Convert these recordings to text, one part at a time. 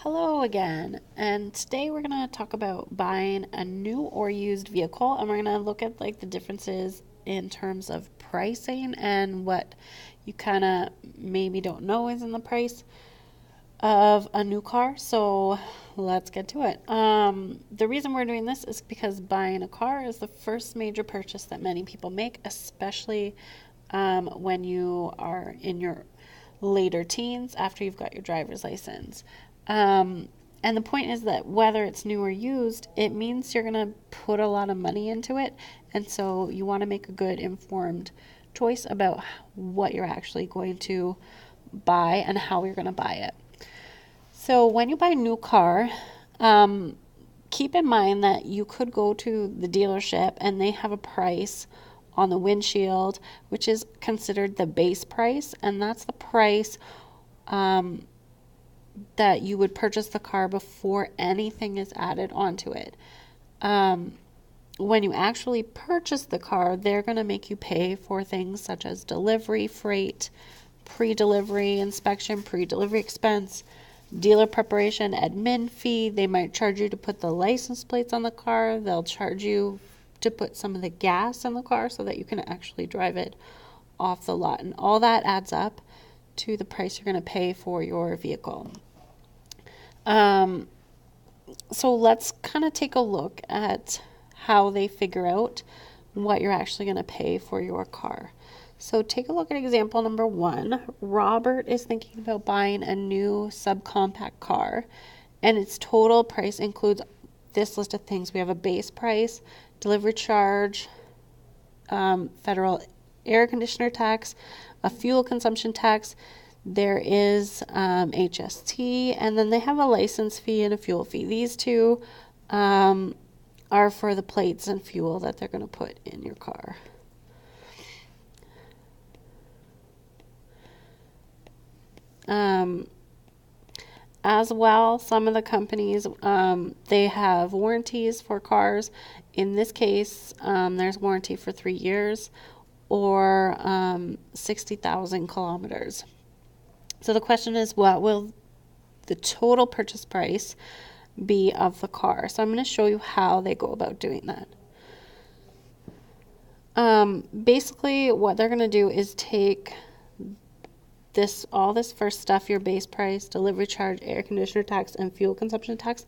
Hello again, and today we're going to talk about buying a new or used vehicle, and we're going to look at like the differences in terms of pricing and what you kind of maybe don't know is in the price of a new car. So let's get to it. The reason we're doing this is because buying a car is the first major purchase that many people make, especially when you are in your later teens after you've got your driver's license. And the point is that whether it's new or used, it means you're going to put a lot of money into it. And so you want to make a good informed choice about what you're actually going to buy and how you're going to buy it. So when you buy a new car, keep in mind that you could go to the dealership and they have a price on the windshield, which is considered the base price, and that's the price that you would purchase the car before anything is added onto it. When you actually purchase the car, they're going to make you pay for things such as delivery, freight, pre-delivery inspection, pre-delivery expense, dealer preparation, admin fee. They might charge you to put the license plates on the car. They'll charge you to put some of the gas in the car so that you can actually drive it off the lot. And all that adds up to the price you're going to pay for your vehicle. So let's kind of take a look at how they figure out what you're actually going to pay for your car. So take a look at example number 1. Robert is thinking about buying a new subcompact car, and its total price includes this list of things. We have a base price, delivery charge, federal air conditioner tax, a fuel consumption tax. There is HST, and then they have a license fee and a fuel fee. These two are for the plates and fuel that they're going to put in your car. As well, some of the companies, they have warranties for cars. In this case, there's warranty for 3 years or 60,000 kilometers. So the question is, what will the total purchase price be of the car? So I'm going to show you how they go about doing that. Basically, what they're going to do is take all this first stuff, your base price, delivery charge, air conditioner tax, and fuel consumption tax,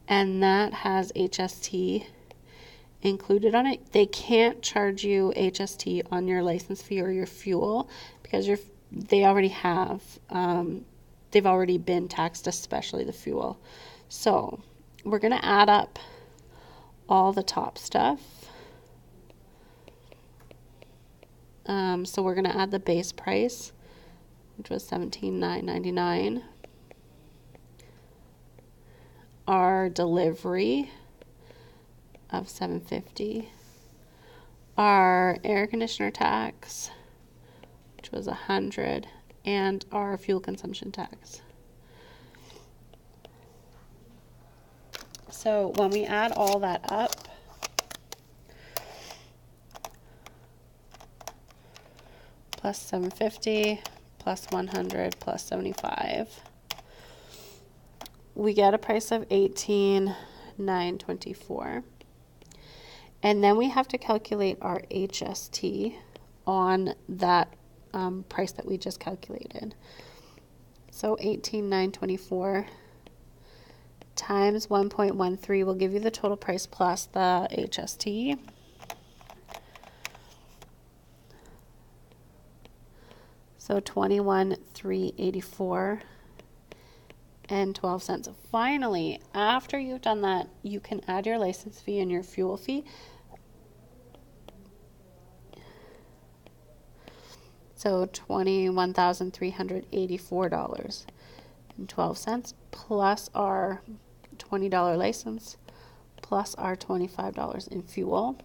and that has HST included on it. They can't charge you HST on your license fee or your fuel because they already have, they've already been taxed, especially the fuel. So we're going to add up all the top stuff. So we're going to add the base price, which was $17,999. Our delivery of $750. Our air conditioner tax, which was $100, and our fuel consumption tax. So when we add all that up, plus $750 plus $100 plus $75, we get a price of $18,924. And then we have to calculate our HST on that price that we just calculated. So $18,924 times 1.13 will give you the total price plus the HST. So $21,384 and 12 cents. Finally, after you've done that, you can add your license fee and your fuel fee. So $21,384 and 12 cents plus our $20 license plus our $25 in fuel.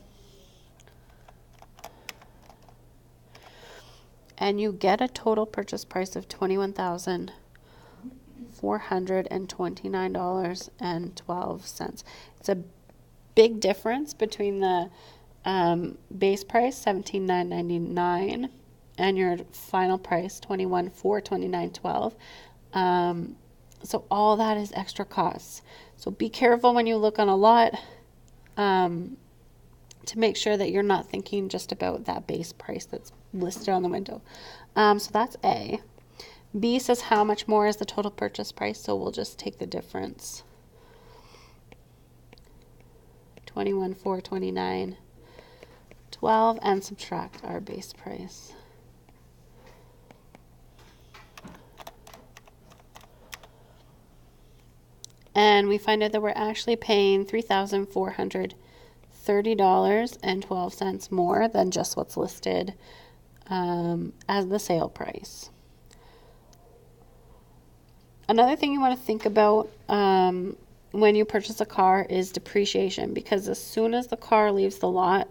And you get a total purchase price of $21,429.12. It's a big difference between the base price, $17,999, and your final price, $21,429.12. So all that is extra costs. So be careful when you look on a lot to make sure that you're not thinking just about that base price that's listed on the window. So that's A. B says how much more is the total purchase price, so we'll just take the difference. 21,429, 12, and subtract our base price. And we find out that we're actually paying $3,430.12 more than just what's listed as the sale price. Another thing you want to think about when you purchase a car is depreciation, because as soon as the car leaves the lot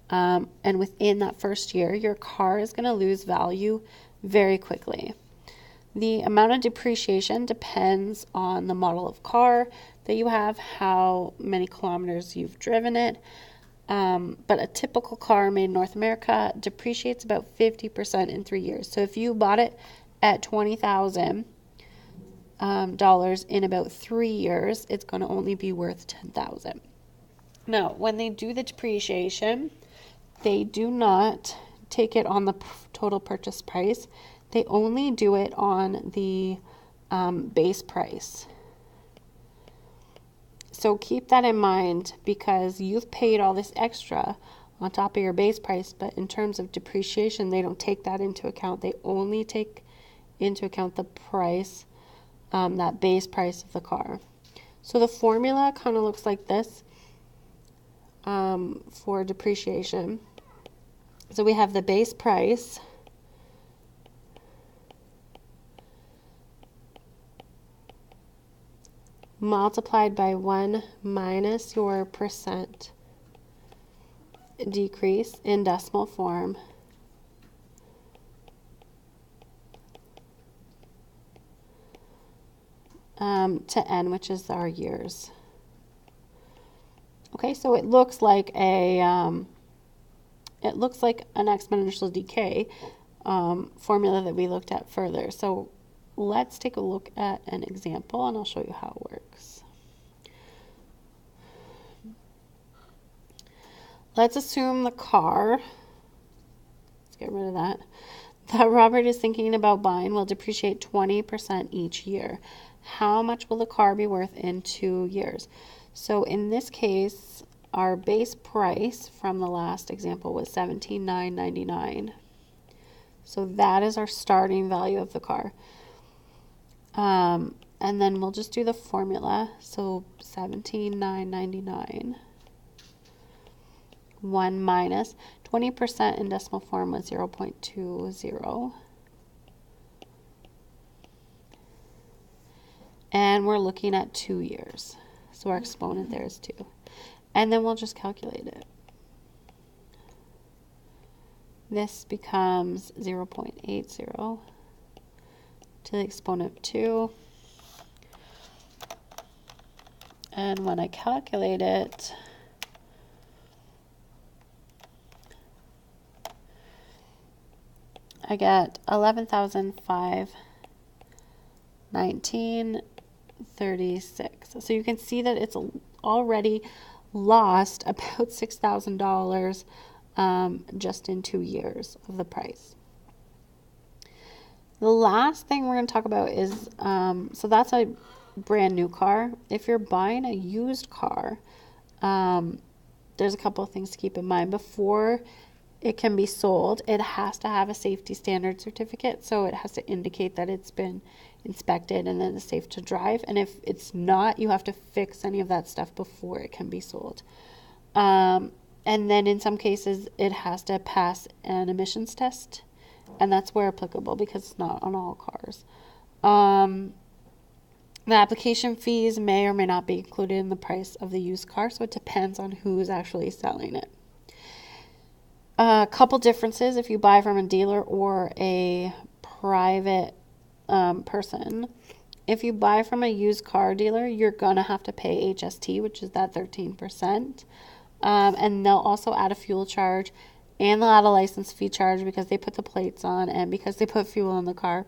and within that first year, your car is going to lose value very quickly. The amount of depreciation depends on the model of car that you have, how many kilometers you've driven it. But a typical car made in North America depreciates about 50% in 3 years. So if you bought it at $20,000 in about 3 years, it's going to only be worth $10,000. Now, when they do the depreciation, they do not take it on the total purchase price. They only do it on the base price. So keep that in mind, because you've paid all this extra on top of your base price, but in terms of depreciation, they don't take that into account. They only take into account the price, that base price of the car. So the formula kind of looks like this for depreciation. So we have the base price multiplied by 1 minus your percent decrease in decimal form to n, which is our years. Okay, so it looks like an exponential decay formula that we looked at further. So let's take a look at an example, and I'll show you how it works. Let's assume the car, let's get rid of that Robert is thinking about buying will depreciate 20% each year. How much will the car be worth in 2 years? So in this case, our base price from the last example was $17,999. So that is our starting value of the car. And then we'll just do the formula. So $17,999. 1 minus 20% in decimal form was 0.20. And we're looking at 2 years. So our exponent there is 2. And then we'll just calculate it. This becomes 0.80 to the exponent of 2. And when I calculate it, I get 11,519.36. So you can see that it's already lost about $6,000 just in 2 years of the price. The last thing we're going to talk about is, so that's a brand new car. If you're buying a used car, there's a couple of things to keep in mind. Before it can be sold, it has to have a safety standard certificate. So it has to indicate that it's been inspected and then it's safe to drive. And if it's not, you have to fix any of that stuff before it can be sold. And then in some cases, it has to pass an emissions test. And that's where applicable, because it's not on all cars. The application fees may or may not be included in the price of the used car, so it depends on who's actually selling it. A couple differences if you buy from a dealer or a private person. If you buy from a used car dealer, you're going to have to pay HST, which is that 13%. And they'll also add a fuel charge, and they'll add a license fee charge because they put the plates on and because they put fuel in the car.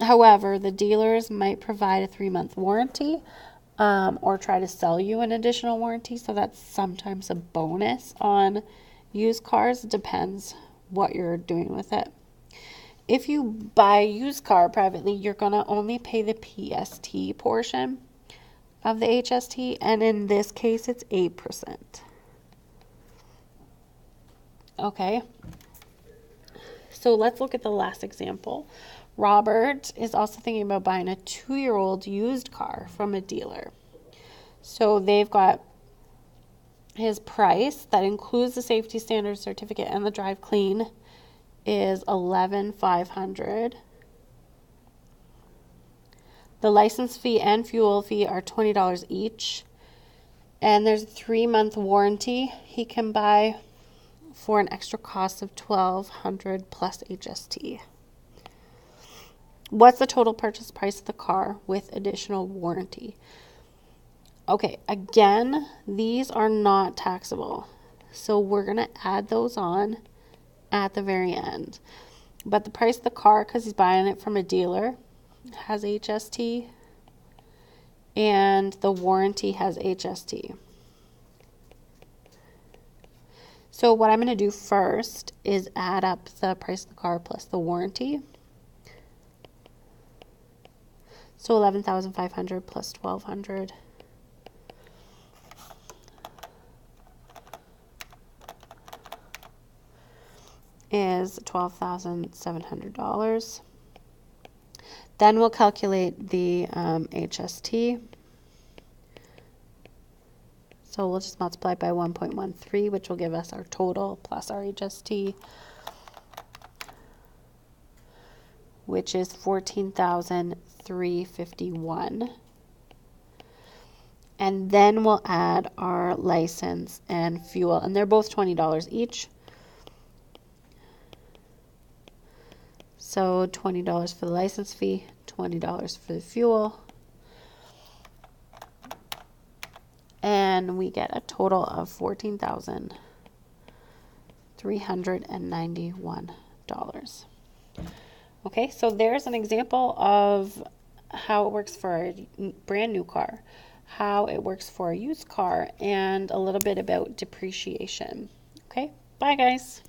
However, the dealers might provide a 3-month warranty or try to sell you an additional warranty. So that's sometimes a bonus on used cars. It depends what you're doing with it. If you buy a used car privately, you're going to only pay the PST portion of the HST, and in this case, it's 8%. Okay, so let's look at the last example. Robert is also thinking about buying a 2-year-old used car from a dealer. So they've got his price that includes the safety standard certificate and the drive clean is $11,500. The license fee and fuel fee are $20 each. And there's a 3-month warranty he can buy for an extra cost of $1,200 plus HST. What's the total purchase price of the car with additional warranty? Okay, again, these are not taxable. So we're going to add those on at the very end. But the price of the car, because he's buying it from a dealer, has HST, and the warranty has HST. So what I'm going to do first is add up the price of the car plus the warranty. So $11,500 plus $1,200 is $12,700. Then we'll calculate the HST. So we'll just multiply by 1.13, which will give us our total plus our HST, which is $14,351. And then we'll add our license and fuel, and they're both $20 each. So $20 for the license fee, $20 for the fuel. And we get a total of $14,391. Okay, so there's an example of how it works for a brand new car, how it works for a used car, and a little bit about depreciation. Okay, bye guys.